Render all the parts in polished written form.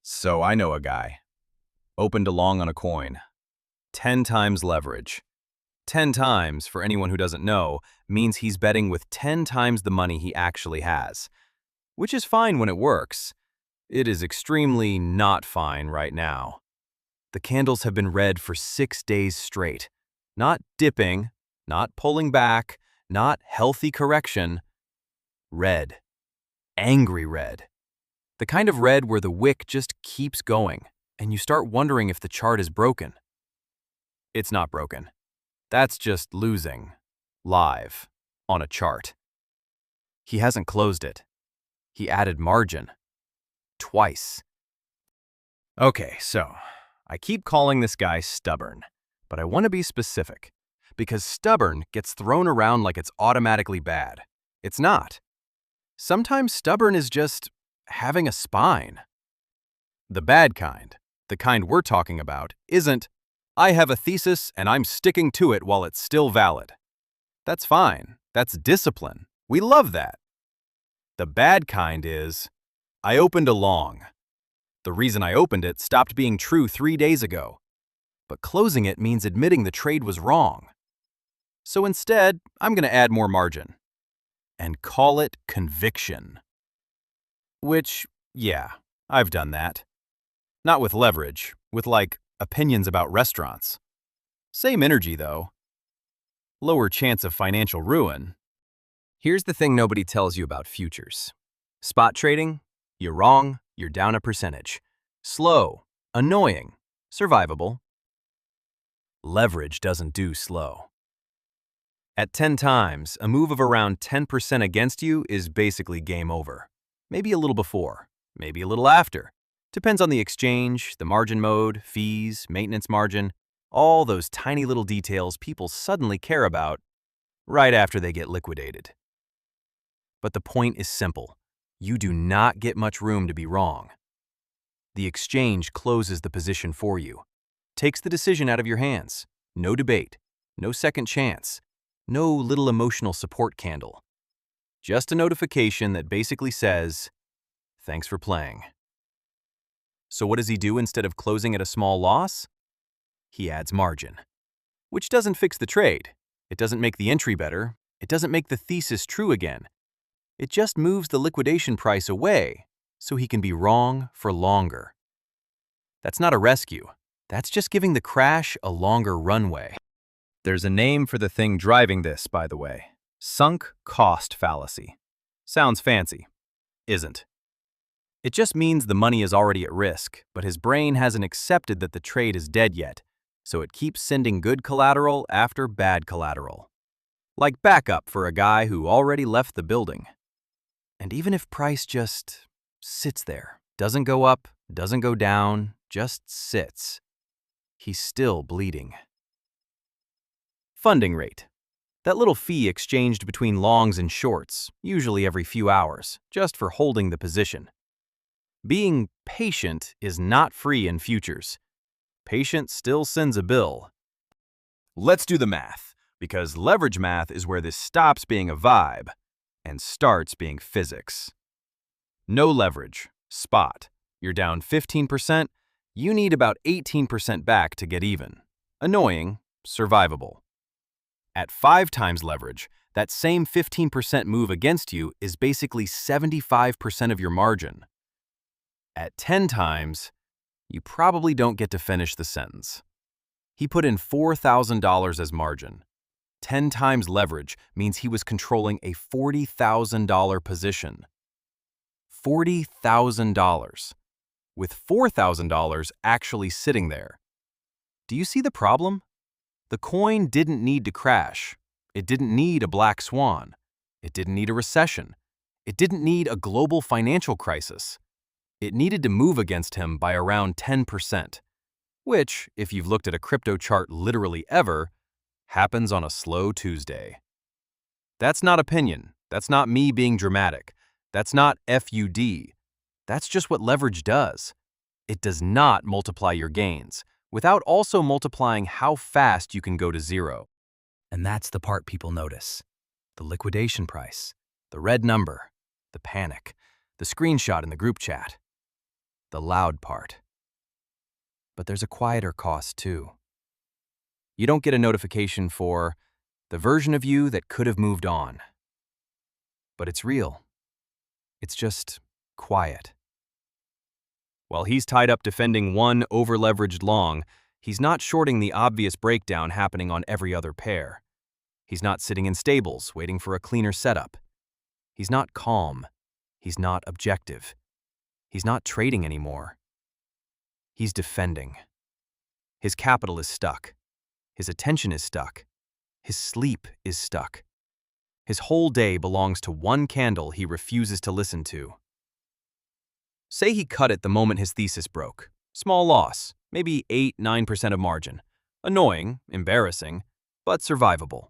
So I know a guy. Opened a long on a coin. 10 times leverage. 10 times, for anyone who doesn't know, means he's betting with 10 times the money he actually has. Which is fine when it works. It is extremely not fine right now. The candles have been red for 6 days straight. Not dipping, not pulling back, not healthy correction. Red. Angry red. The kind of red where the wick just keeps going, and you start wondering if the chart is broken. It's not broken. That's just losing, live, on a chart. He hasn't closed it. He added margin. Twice. Okay, so, I keep calling this guy stubborn, but I want to be specific, because stubborn gets thrown around like it's automatically bad. It's not. Sometimes stubborn is just having a spine. The bad kind, the kind we're talking about, isn't, I have a thesis and I'm sticking to it while it's still valid. That's fine. That's discipline. We love that. The bad kind is, I opened a long. The reason I opened it stopped being true 3 days ago. But closing it means admitting the trade was wrong. So instead, I'm going to add more margin. And call it conviction. Which, yeah, I've done that. Not with leverage, with opinions about restaurants. Same energy, though. Lower chance of financial ruin. Here's the thing nobody tells you about futures. Spot trading? You're wrong, you're down a percentage. Slow, annoying, survivable. Leverage doesn't do slow. At 10 times, a move of around 10% against you is basically game over. Maybe a little before, maybe a little after. Depends on the exchange, the margin mode, fees, maintenance margin, all those tiny little details people suddenly care about right after they get liquidated. But the point is simple. You do not get much room to be wrong. The exchange closes the position for you, takes the decision out of your hands. No debate, no second chance, no little emotional support candle. Just a notification that basically says, thanks for playing. So what does he do instead of closing at a small loss? He adds margin, which doesn't fix the trade. It doesn't make the entry better. It doesn't make the thesis true again. It just moves the liquidation price away so he can be wrong for longer. That's not a rescue. That's just giving the crash a longer runway. There's a name for the thing driving this, by the way. Sunk cost fallacy. Sounds fancy. Isn't. It just means the money is already at risk, but his brain hasn't accepted that the trade is dead yet, so it keeps sending good collateral after bad collateral. Like backup for a guy who already left the building. And even if price just sits there, doesn't go up, doesn't go down, just sits, he's still bleeding. Funding rate. That little fee exchanged between longs and shorts, usually every few hours, just for holding the position. Being patient is not free in futures. Patient still sends a bill. Let's do the math, because leverage math is where this stops being a vibe and starts being physics. No leverage, spot. You're down 15%, you need about 18% back to get even. Annoying, survivable. At 5 times leverage, that same 15% move against you is basically 75% of your margin. At 10 times, you probably don't get to finish the sentence. He put in $4,000 as margin. 10 times leverage means he was controlling a $40,000 position. $40,000. With $4,000 actually sitting there. Do you see the problem? The coin didn't need to crash. It didn't need a black swan. It didn't need a recession. It didn't need a global financial crisis. It needed to move against him by around 10%, which, if you've looked at a crypto chart literally ever, happens on a slow Tuesday. That's not opinion. That's not me being dramatic. That's not FUD. That's just what leverage does. It does not multiply your gains, without also multiplying how fast you can go to zero. And that's the part people notice. The liquidation price, the red number, the panic, the screenshot in the group chat. the loud part. But there's a quieter cost too. You don't get a notification for the version of you that could have moved on. But it's real. It's just quiet. While he's tied up defending one over-leveraged long, he's not shorting the obvious breakdown happening on every other pair. He's not sitting in stables waiting for a cleaner setup. He's not calm. He's not objective. He's not trading anymore. He's defending. His capital is stuck. His attention is stuck. His sleep is stuck. His whole day belongs to one candle he refuses to listen to. Say he cut it the moment his thesis broke. Small loss, maybe 8–9% of margin. Annoying, embarrassing, but survivable.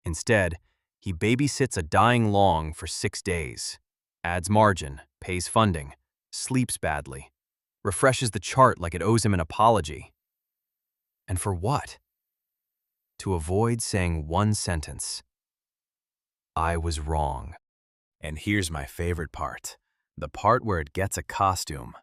Instead, he babysits a dying long for 6 days, adds margin, pays funding, sleeps badly, refreshes the chart like it owes him an apology. And for what? To avoid saying one sentence. I was wrong. And here's my favorite part. The part where it gets a costume.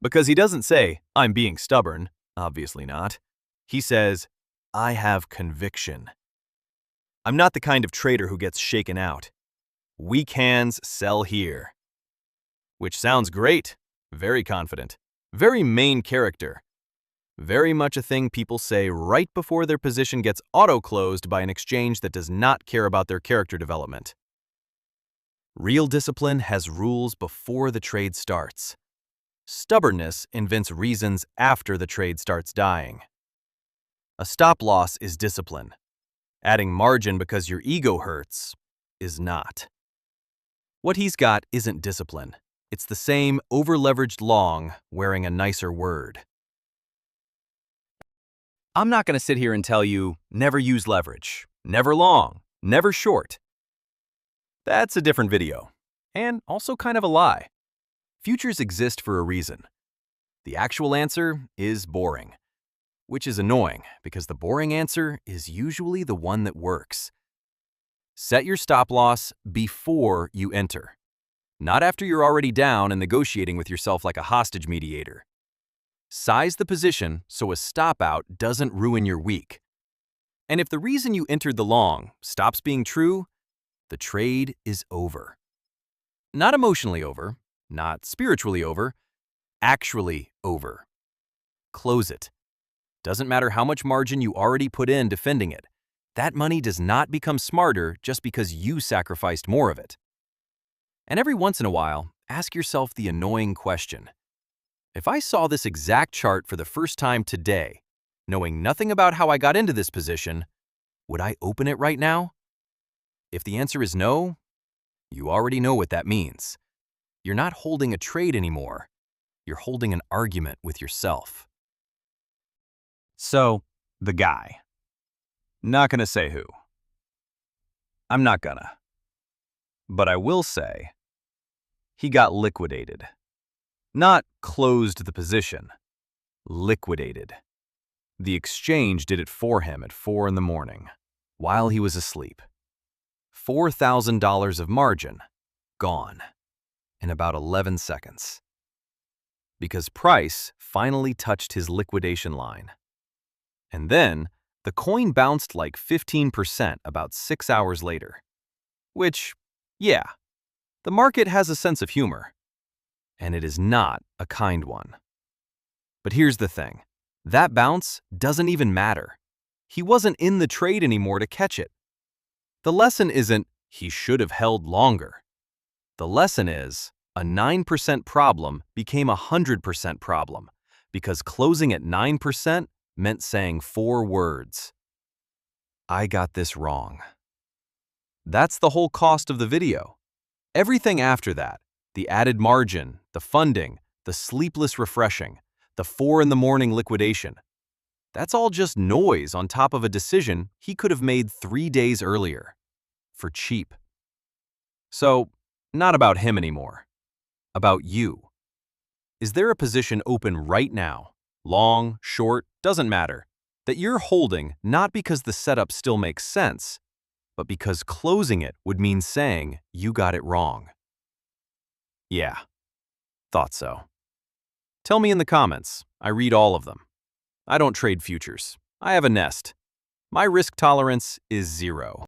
Because he doesn't say, I'm being stubborn. Obviously not. He says, I have conviction. I'm not the kind of trader who gets shaken out. Weak hands sell here. Which sounds great. Very confident. Very main character. Very much a thing people say right before their position gets auto-closed by an exchange that does not care about their character development. Real discipline has rules before the trade starts. Stubbornness invents reasons after the trade starts dying. A stop loss is discipline. Adding margin because your ego hurts is not. What he's got isn't discipline. It's the same over-leveraged long wearing a nicer word. I'm not going to sit here and tell you, never use leverage, never long, never short. That's a different video, and also kind of a lie. Futures exist for a reason. The actual answer is boring, which is annoying because the boring answer is usually the one that works. Set your stop loss before you enter, not after you're already down and negotiating with yourself like a hostage mediator. Size the position so a stop out doesn't ruin your week. And if the reason you entered the long stops being true, the trade is over. Not emotionally over, not spiritually over, actually over. Close it. Doesn't matter how much margin you already put in defending it. That money does not become smarter just because you sacrificed more of it. And every once in a while, ask yourself the annoying question. If I saw this exact chart for the first time today, knowing nothing about how I got into this position, would I open it right now? If the answer is no, you already know what that means. You're not holding a trade anymore. You're holding an argument with yourself. So, the guy. Not gonna say who. I'm not gonna. But I will say, he got liquidated. Not closed the position. Liquidated. The exchange did it for him at 4 in the morning, while he was asleep. $4,000 of margin, gone, in about 11 seconds. Because price finally touched his liquidation line. And then, the coin bounced like 15% about 6 hours later. Which, yeah, the market has a sense of humor. And it is not a kind one. But here's the thing. That bounce doesn't even matter. He wasn't in the trade anymore to catch it. The lesson isn't, he should have held longer. The lesson is, a 9% problem became a 100% problem because closing at 9% meant saying 4 words. I got this wrong. That's the whole cost of the video. Everything after that, the added margin, the funding, the sleepless refreshing, the 4 in the morning liquidation, that's all just noise on top of a decision he could have made 3 days earlier. For cheap. So, not about him anymore. About you. Is there a position open right now, long, short, doesn't matter, that you're holding not because the setup still makes sense, but because closing it would mean saying you got it wrong? Yeah. Thought so. Tell me in the comments. I read all of them. I don't trade futures. I have a nest. My risk tolerance is 0.